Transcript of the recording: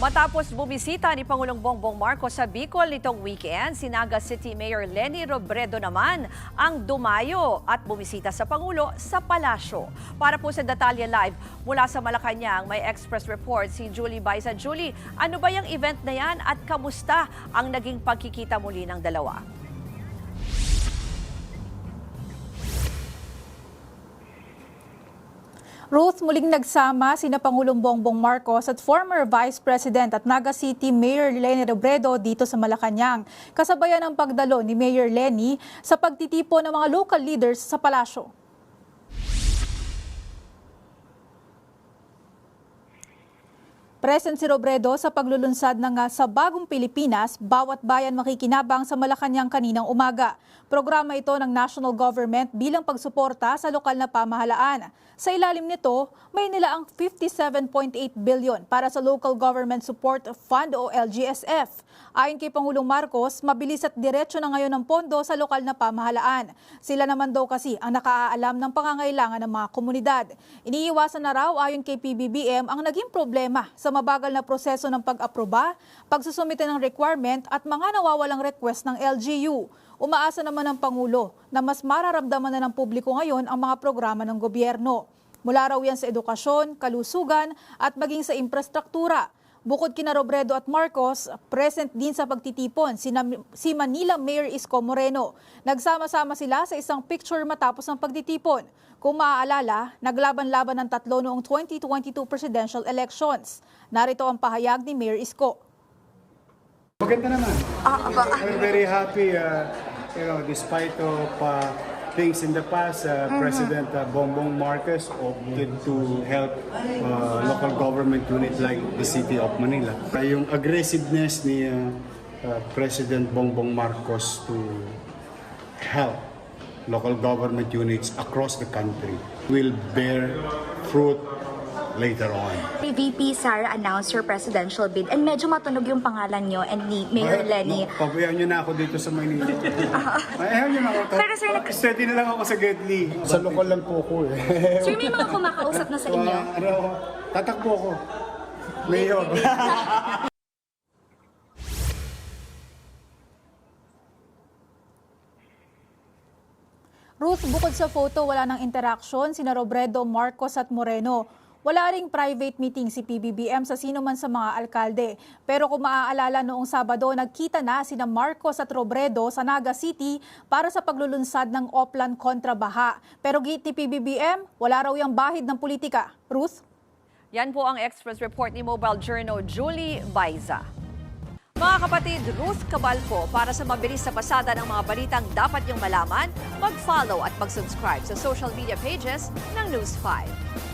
Matapos bumisita ni Pangulong Bongbong Marcos sa Bicol nitong weekend, si Naga City Mayor Leni Robredo naman ang dumayo at bumisita sa Pangulo sa palasyo. Para po sa Detalye Live mula sa Malacanang, may Express report si Julie Baiza. Julie, ano ba yung event na yan at kamusta ang naging pagkikita muli ng dalawa? Ruth, muling nagsama sina Pangulong Bongbong Marcos at former Vice President at Naga City Mayor Leni Robredo dito sa Malacanang. Kasabayan ng pagdalo ni Mayor Leni sa pagtitipon ng mga local leaders sa palasyo. Present si Robredo sa paglulunsad ng Sa Bagong Pilipinas, Bawat Bayan Makikinabang sa Malacanang kaninang umaga. Programa ito ng national government bilang pagsuporta sa lokal na pamahalaan. Sa ilalim nito, may nilaang 57.8 billion para sa Local Government Support Fund o LGSF. Ayon kay Pangulong Marcos, mabilis at diretso na ngayon ang pondo sa lokal na pamahalaan. Sila naman daw kasi ang nakaalam ng pangangailangan ng mga komunidad. Iniiwasan na raw ayon kay PBBM ang naging problema sa mabagal na proseso ng pag-aproba, pagsusumite ng requirement at mga nawawalang request ng LGU. Umaasa naman ng Pangulo na mas mararamdaman na ng publiko ngayon ang mga programa ng gobyerno. Mula raw yan sa edukasyon, kalusugan at maging sa infrastruktura. Bukod kina Robredo at Marcos, present din sa pagtitipon si Manila Mayor Isko Moreno. Nagsama-sama sila sa isang picture matapos ang pagtitipon. Kung maaalala, naglaban-laban ng tatlo noong 2022 presidential elections. Narito ang pahayag ni Mayor Isko. Maganda naman. I'm very happy, despite of things in the past, President Bongbong Marcos opted to help local government unit like the City of Manila. Yung aggressiveness ni President Bongbong Marcos to help local government units across the country will bear fruit later on. VP Sara announced her presidential bid and medyo matunog yung pangalan nyo and ni Mayor Leni. Pabayaan nyo na ako dito sa Maynila. Ayaw nyo na ako. Pero sir, steady na lang ako sa Gedli. Sa lokal lang po ako eh. Sir, may mga kumakausap na sa inyo? Tatakbo ako. Mayor. Ruth, bukod sa photo, wala nang interaksyon sina Robredo, Marcos at Moreno. Wala ring private meeting si PBBM sa sino man sa mga alkalde. Pero kung maaalala noong Sabado, nagkita na sina Marcos at Robredo sa Naga City para sa paglulunsad ng Oplan kontra baha. Pero git ni PBBM, wala raw yung bahid ng politika. Ruth? Yan po ang Express report ni Mobile Journal Julie Baiza. Mga kapatid, Ruth Cabalco, para sa mabilis na pasada ng mga balitang dapat niyong malaman, mag-follow at mag-subscribe sa social media pages ng News 5.